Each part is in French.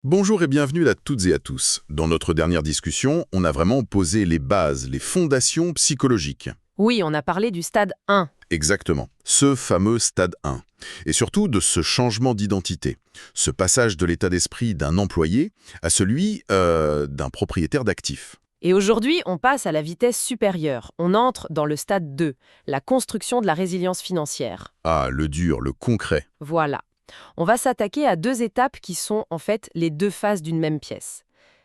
Bonjour et bienvenue à toutes et à tous. Dans notre dernière discussion, on a vraiment posé les bases, les fondations psychologiques. Oui, on a parlé du stade 1. Exactement. Ce fameux stade 1. Et surtout de ce changement d'identité. Ce passage de l'état d'esprit d'un employé à celui d'un propriétaire d'actifs. Et aujourd'hui, on passe à la vitesse supérieure. On entre dans le stade 2, la construction de la résilience financière. Ah, le dur, le concret. Voilà. On va s'attaquer à deux étapes qui sont en fait les deux faces d'une même pièce.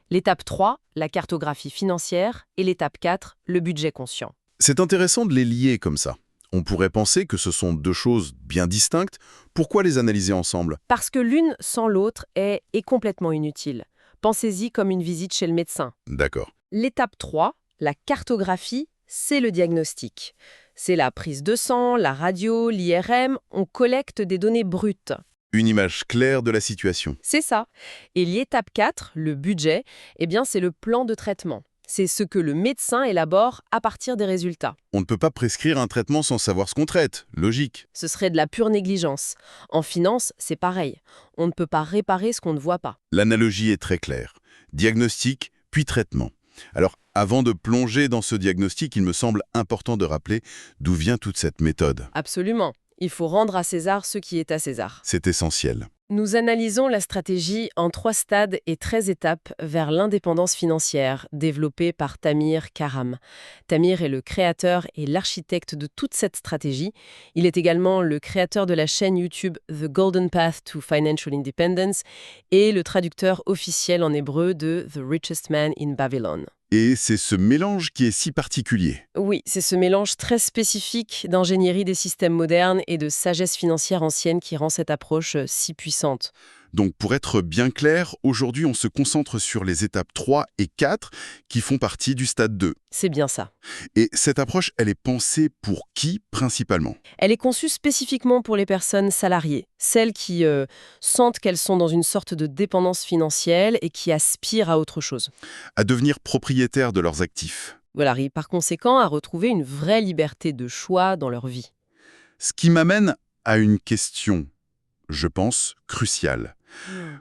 L'étape 3, la cartographie financière, et l'étape 4, le budget conscient. C'est intéressant de les lier comme ça. On pourrait penser que ce sont deux choses bien distinctes. Pourquoi les analyser ensemble? Parce que l'une sans l'autre est complètement inutile. Pensez-y comme une visite chez le médecin. D'accord. L'étape 3, la cartographie, c'est le diagnostic. C'est la prise de sang, la radio, l'IRM, on collecte des données brutes. Une image claire de la situation. C'est ça. Et l'étape 4, le budget, eh bien c'est le plan de traitement. C'est ce que le médecin élabore à partir des résultats. On ne peut pas prescrire un traitement sans savoir ce qu'on traite. Logique. Ce serait de la pure négligence. En finance, c'est pareil. On ne peut pas réparer ce qu'on ne voit pas. L'analogie est très claire. Diagnostic, puis traitement. Alors, avant de plonger dans ce diagnostic, il me semble important de rappeler d'où vient toute cette méthode. Absolument. Il faut rendre à César ce qui est à César. C'est essentiel. Nous analysons la stratégie en 3 stades et 13 étapes vers l'indépendance financière, développée par Tamir Karam. Tamir est le créateur et l'architecte de toute cette stratégie. Il est également le créateur de la chaîne YouTube The Golden Path to Financial Independence et le traducteur officiel en hébreu de The Richest Man in Babylon. Et c'est ce mélange qui est si particulier. Oui, c'est ce mélange très spécifique d'ingénierie des systèmes modernes et de sagesse financière ancienne qui rend cette approche si puissante. Donc, pour être bien clair, aujourd'hui, on se concentre sur les étapes 3 et 4 qui font partie du stade 2. C'est bien ça. Et cette approche, elle est pensée pour qui, principalement? Elle est conçue spécifiquement pour les personnes salariées, celles qui sentent qu'elles sont dans une sorte de dépendance financière et qui aspirent à autre chose. À devenir propriétaires de leurs actifs. Voilà, et par conséquent à retrouver une vraie liberté de choix dans leur vie. Ce qui m'amène à une question, je pense, cruciale.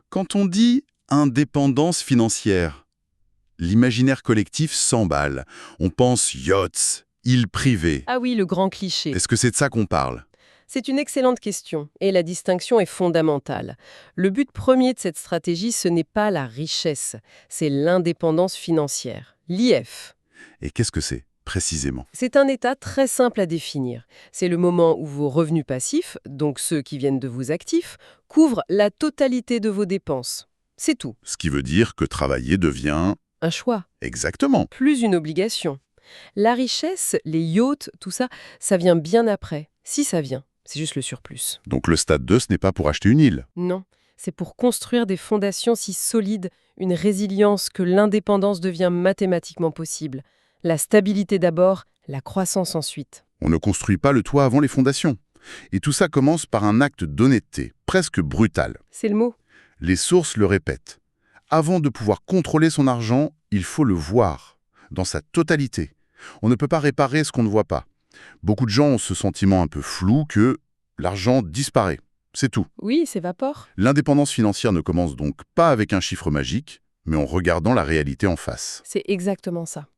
Quand on dit indépendance financière, l'imaginaire collectif s'emballe. On pense yachts, îles privées. Ah oui, le grand cliché. Est-ce que c'est de ça qu'on parle? C'est une excellente question, et la distinction est fondamentale. Le but premier de cette stratégie, ce n'est pas la richesse, c'est l'indépendance financière, l'IF. Et qu'est-ce que c'est, précisément? C'est un état très simple à définir. C'est le moment où vos revenus passifs, donc ceux qui viennent de vos actifs, couvrent la totalité de vos dépenses. C'est tout. Ce qui veut dire que travailler devient... Un choix, Exactement. plus une obligation. La richesse, les yachts, tout ça, ça vient bien après. Si ça vient, c'est juste le surplus. Donc le stade 2, ce n'est pas pour acheter une île. Non, c'est pour construire des fondations si solides, une résilience que l'indépendance devient mathématiquement possible. La stabilité d'abord, la croissance ensuite. On ne construit pas le toit avant les fondations. Et tout ça commence par un acte d'honnêteté, presque brutal. C'est le mot. Les sources le répètent. Avant de pouvoir contrôler son argent, il faut le voir, dans sa totalité. On ne peut pas réparer ce qu'on ne voit pas. Beaucoup de gens ont ce sentiment un peu flou que l'argent disparaît. C'est tout. Oui, s'évapore. L'indépendance financière ne commence donc pas avec un chiffre magique, mais en regardant la réalité en face. C'est exactement ça.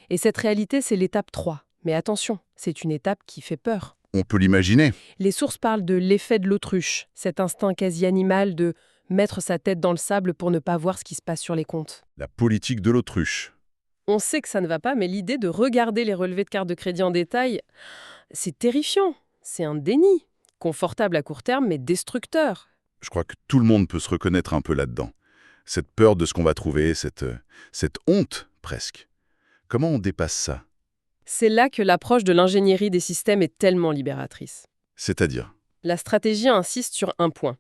Et cette réalité, c'est l'étape 3. Mais attention, c'est une étape qui fait peur. On peut l'imaginer. Les sources parlent de l'effet de l'autruche, cet instinct quasi animal de mettre sa tête dans le sable pour ne pas voir ce qui se passe sur les comptes. La politique de l'autruche. On sait que ça ne va pas, mais l'idée de regarder les relevés de carte de crédit en détail, c'est terrifiant. C'est un déni. Confortable à court terme, mais destructeur. Je crois que tout le monde peut se reconnaître un peu là-dedans. Cette peur de ce qu'on va trouver, cette honte, presque. Comment on dépasse ça? C'est là que l'approche de l'ingénierie des systèmes est tellement libératrice. C'est-à-dire? La stratégie insiste sur un point.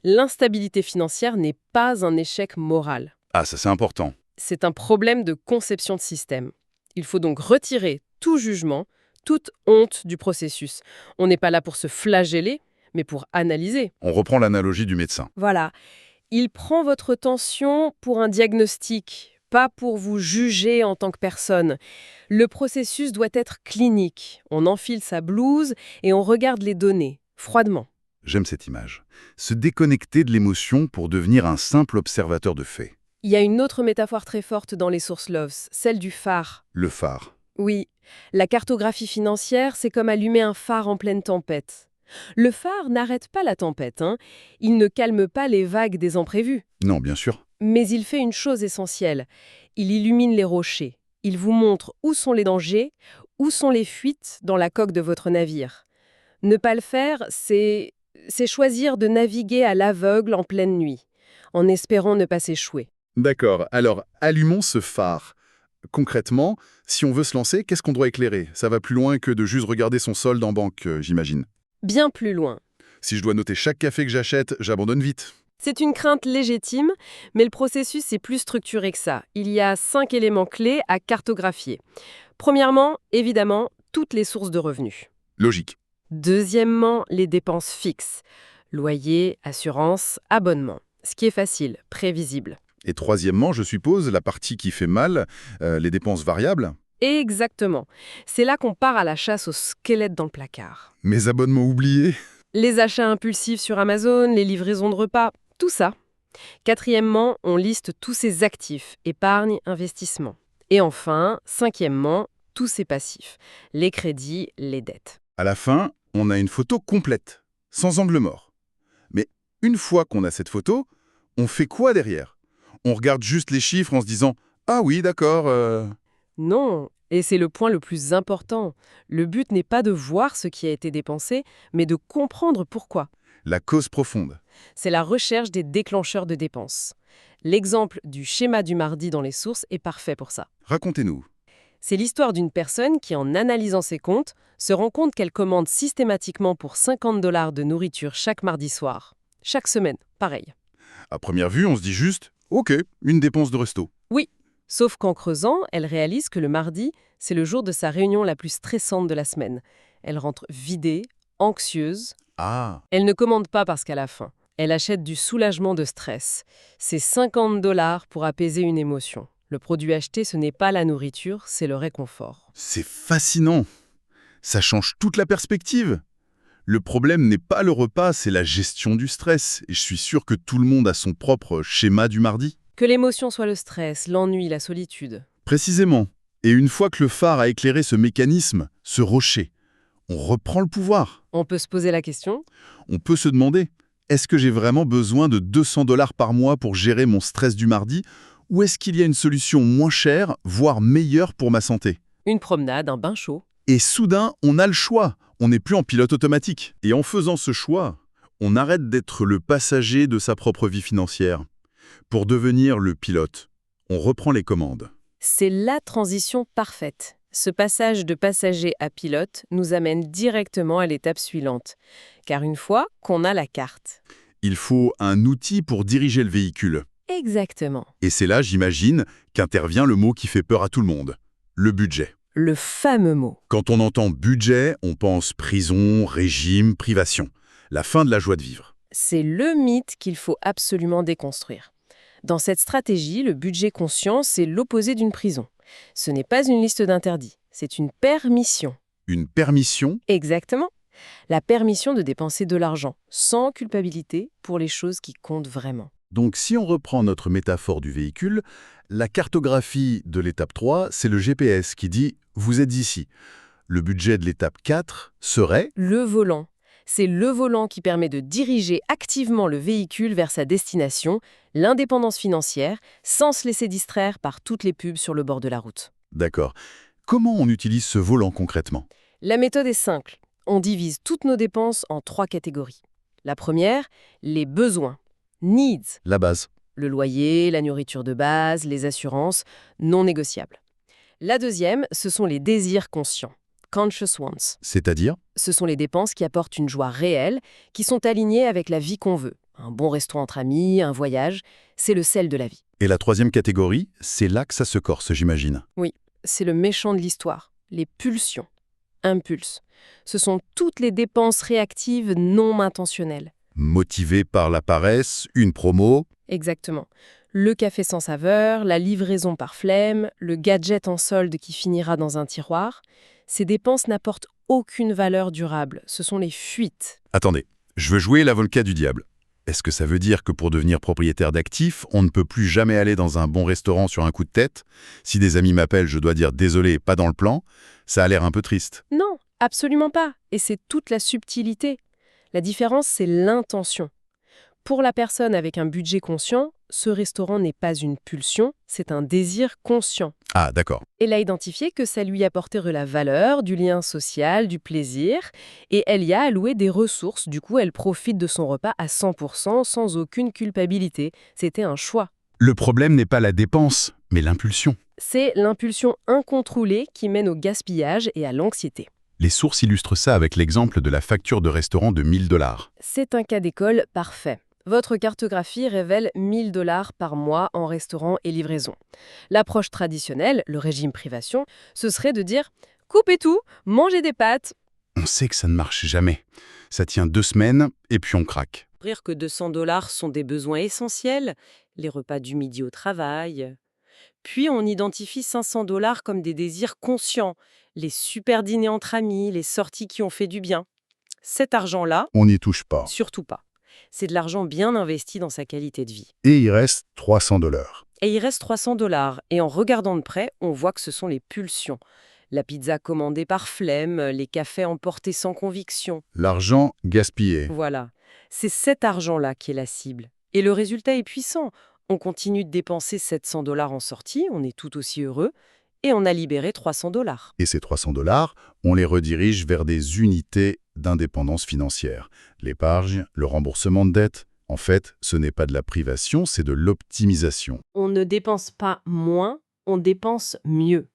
L'instabilité financière n'est pas un échec moral. Ah, ça c'est important. C'est un problème de conception de système. Il faut donc retirer tout jugement, toute honte du processus. On n'est pas là pour se flageller, mais pour analyser. On reprend l'analogie du médecin. Voilà. Il prend votre tension pour un diagnostic, pas pour vous juger en tant que personne. Le processus doit être clinique. On enfile sa blouse et on regarde les données, froidement. J'aime cette image. Se déconnecter de l'émotion pour devenir un simple observateur de faits. Il y a une autre métaphore très forte dans les sources Loves, celle du phare. Le phare. Oui, la cartographie financière, c'est comme allumer un phare en pleine tempête. Le phare n'arrête pas la tempête, hein. Il ne calme pas les vagues des imprévus. Non, bien sûr. Mais il fait une chose essentielle. Il illumine les rochers. Il vous montre où sont les dangers, où sont les fuites dans la coque de votre navire. Ne pas le faire, c'est choisir de naviguer à l'aveugle en pleine nuit, en espérant ne pas s'échouer. D'accord. Alors, allumons ce phare. Concrètement, si on veut se lancer, qu'est-ce qu'on doit éclairer? Ça va plus loin que de juste regarder son solde en banque, j'imagine. Bien plus loin. Si je dois noter chaque café que j'achète, j'abandonne vite. C'est une crainte légitime, mais le processus est plus structuré que ça. Il y a 5 éléments clés à cartographier. Premièrement, évidemment, toutes les sources de revenus. Logique. Deuxièmement, les dépenses fixes. Loyer, assurance, abonnement. Ce qui est facile, prévisible. Et troisièmement, je suppose, la partie qui fait mal, les dépenses variables. Exactement. C'est là qu'on part à la chasse au squelette dans le placard. Mes abonnements oubliés. Les achats impulsifs sur Amazon, les livraisons de repas, tout ça. Quatrièmement, on liste tous ses actifs, épargne, investissement. Et enfin, cinquièmement, tous ses passifs, les crédits, les dettes. À la fin, on a une photo complète, sans angle mort. Mais une fois qu'on a cette photo, on fait quoi derrière? On regarde juste les chiffres en se disant « Ah oui, d'accord, Non, et c'est le point le plus important. Le but n'est pas de voir ce qui a été dépensé, mais de comprendre pourquoi. la cause profonde. C'est la recherche des déclencheurs de dépenses. L'exemple du schéma du mardi dans les sources est parfait pour ça. Racontez-nous. C'est l'histoire d'une personne qui, en analysant ses comptes, se rend compte qu'elle commande systématiquement pour 50 $ de nourriture chaque mardi soir. Chaque semaine, pareil. À première vue, on se dit juste « Ok, une dépense de resto ». Oui, sauf qu'en creusant, elle réalise que le mardi, c'est le jour de sa réunion la plus stressante de la semaine. Elle rentre vidée, anxieuse. Ah, Elle ne commande pas parce qu'elle a faim. Elle achète du soulagement de stress. C'est 50 $ pour apaiser une émotion. Le produit acheté, ce n'est pas la nourriture, c'est le réconfort. c'est fascinant. Ça change toute la perspective. Le problème n'est pas le repas, c'est la gestion du stress. Et je suis sûr que tout le monde a son propre schéma du mardi. Que l'émotion soit le stress, l'ennui, la solitude. Précisément. Et une fois que le phare a éclairé ce mécanisme, ce rocher, on reprend le pouvoir. On peut se poser la question. On peut se demander, est-ce que j'ai vraiment besoin de 200 $ par mois pour gérer mon stress du mardi? Ou est-ce qu'il y a une solution moins chère, voire meilleure pour ma santé? Une promenade, un bain chaud. Et soudain, on a le choix. On n'est plus en pilote automatique. Et en faisant ce choix, on arrête d'être le passager de sa propre vie financière. Pour devenir le pilote, on reprend les commandes. C'est la transition parfaite. Ce passage de passager à pilote nous amène directement à l'étape suivante. Car une fois qu'on a la carte. Il faut un outil pour diriger le véhicule. Exactement. Et c'est là, j'imagine, qu'intervient le mot qui fait peur à tout le monde. Le budget. Le fameux mot. Quand on entend budget, on pense prison, régime, privation. La fin de la joie de vivre. C'est le mythe qu'il faut absolument déconstruire. Dans cette stratégie, le budget conscient, c'est l'opposé d'une prison. Ce n'est pas une liste d'interdits, c'est une permission. Une permission. Exactement. La permission de dépenser de l'argent, sans culpabilité, pour les choses qui comptent vraiment. Donc si on reprend notre métaphore du véhicule, la cartographie de l'étape 3, c'est le GPS qui dit « vous êtes ici ». Le budget de l'étape 4 serait Le volant. C'est le volant qui permet de diriger activement le véhicule vers sa destination, l'indépendance financière, sans se laisser distraire par toutes les pubs sur le bord de la route. D'accord. Comment on utilise ce volant concrètement? La méthode est simple. On divise toutes nos dépenses en 3 catégories. La première, les besoins. Needs. La base. Le loyer, la nourriture de base, les assurances, non négociables. La deuxième, ce sont les désirs conscients. Conscious wants. C'est-à-dire? Ce sont les dépenses qui apportent une joie réelle, qui sont alignées avec la vie qu'on veut. Un bon resto entre amis, un voyage, c'est le sel de la vie. Et la troisième catégorie, c'est là que ça se corse, j'imagine. Oui, c'est le méchant de l'histoire, les pulsions. Impulses. Ce sont toutes les dépenses réactives non intentionnelles. Motivé par la paresse, une promo. Exactement. Le café sans saveur, la livraison par flemme, le gadget en solde qui finira dans un tiroir. Ces dépenses n'apportent aucune valeur durable. Ce sont les fuites. Attendez, Je veux jouer l'avocat du diable. Est-ce que ça veut dire que pour devenir propriétaire d'actifs, on ne peut plus jamais aller dans un bon restaurant sur un coup de tête? Si des amis m'appellent, je dois dire désolé, pas dans le plan. Ça a l'air un peu triste. Non, absolument pas. Et c'est toute la subtilité. La différence, c'est l'intention. Pour la personne avec un budget conscient, ce restaurant n'est pas une pulsion, c'est un désir conscient. Ah, d'accord. Elle a identifié que ça lui apportait de la valeur, du lien social, du plaisir, et elle y a alloué des ressources. Du coup, elle profite de son repas à 100% sans aucune culpabilité. C'était un choix. Le problème n'est pas la dépense, mais l'impulsion. C'est l'impulsion incontrôlée qui mène au gaspillage et à l'anxiété. Les sources illustrent ça avec l'exemple de la facture de restaurant de 1 000 $. C'est un cas d'école parfait. Votre cartographie révèle 1 000 $ par mois en restaurant et livraison. L'approche traditionnelle, le régime privation, ce serait de dire « coupez tout, mangez des pâtes ». On sait que ça ne marche jamais. Ça tient 2 semaines, et puis on craque. Rire que 200 $ sont des besoins essentiels, les repas du midi au travail. Puis on identifie 500 $ comme des désirs conscients, les super dîners entre amis, les sorties qui ont fait du bien. Cet argent-là, On n'y touche pas. surtout pas. C'est de l'argent bien investi dans sa qualité de vie. Et il reste 300 $. Et il reste 300 $. Et en regardant de près, on voit que ce sont les pulsions. La pizza commandée par flemme, les cafés emportés sans conviction. L'argent gaspillé. Voilà. C'est cet argent-là qui est la cible. Et le résultat est puissant. On continue de dépenser 700 $ en sortie, on est tout aussi heureux, et on a libéré 300 $. Et ces 300 $, on les redirige vers des unités d'indépendance financière. L'épargne, le remboursement de dettes. En fait, ce n'est pas de la privation, c'est de l'optimisation. On ne dépense pas moins, on dépense mieux.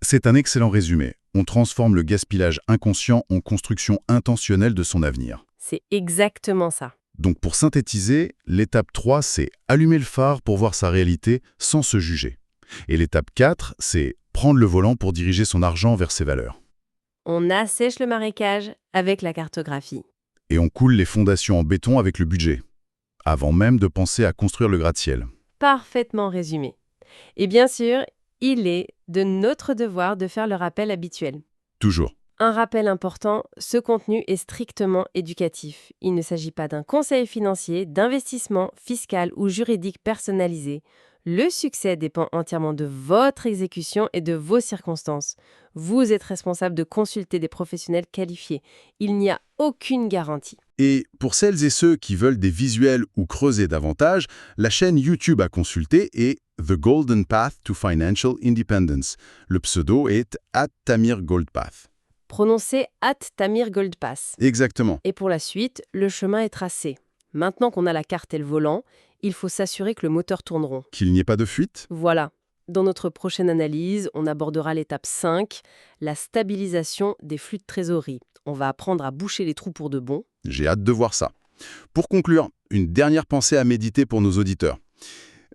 C'est un excellent résumé. On transforme le gaspillage inconscient en construction intentionnelle de son avenir. C'est exactement ça. Donc pour synthétiser, l'étape 3, c'est allumer le phare pour voir sa réalité sans se juger. Et l'étape 4, c'est prendre le volant pour diriger son argent vers ses valeurs. On assèche le marécage avec la cartographie. Et on coule les fondations en béton avec le budget, avant même de penser à construire le gratte-ciel. Parfaitement résumé. Et bien sûr, il est de notre devoir de faire le rappel habituel. Toujours. Un rappel important, ce contenu est strictement éducatif. Il ne s'agit pas d'un conseil financier, d'investissement, fiscal ou juridique personnalisé. Le succès dépend entièrement de votre exécution et de vos circonstances. Vous êtes responsable de consulter des professionnels qualifiés. Il n'y a aucune garantie. Et pour celles et ceux qui veulent des visuels ou creuser davantage, la chaîne YouTube à consulter est The Golden Path to Financial Independence. Le pseudo est @TamirGoldPath. Prononcez @TamirGoldPass. Exactement. Et pour la suite, le chemin est tracé. Maintenant qu'on a la carte et le volant, il faut s'assurer que le moteur tourne rond. Qu'il n'y ait pas de fuite. Voilà. Dans notre prochaine analyse, on abordera l'étape 5, la stabilisation des flux de trésorerie. On va apprendre à boucher les trous pour de bon. J'ai hâte de voir ça. Pour conclure, une dernière pensée à méditer pour nos auditeurs.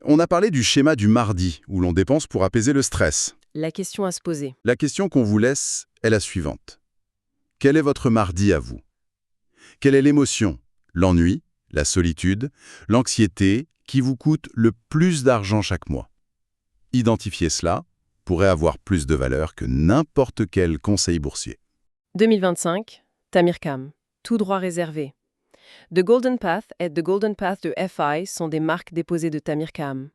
On a parlé du schéma du mardi, où l'on dépense pour apaiser le stress. La question à se poser. La question qu'on vous laisse est la suivante. Quel est votre mardi à vous? Quelle est l'émotion, l'ennui, la solitude, l'anxiété qui vous coûte le plus d'argent chaque mois? Identifier cela pourrait avoir plus de valeur que n'importe quel conseil boursier. 2025, Tamircam. Tout droit réservé. The Golden Path et The Golden Path de FI sont des marques déposées de Tamircam.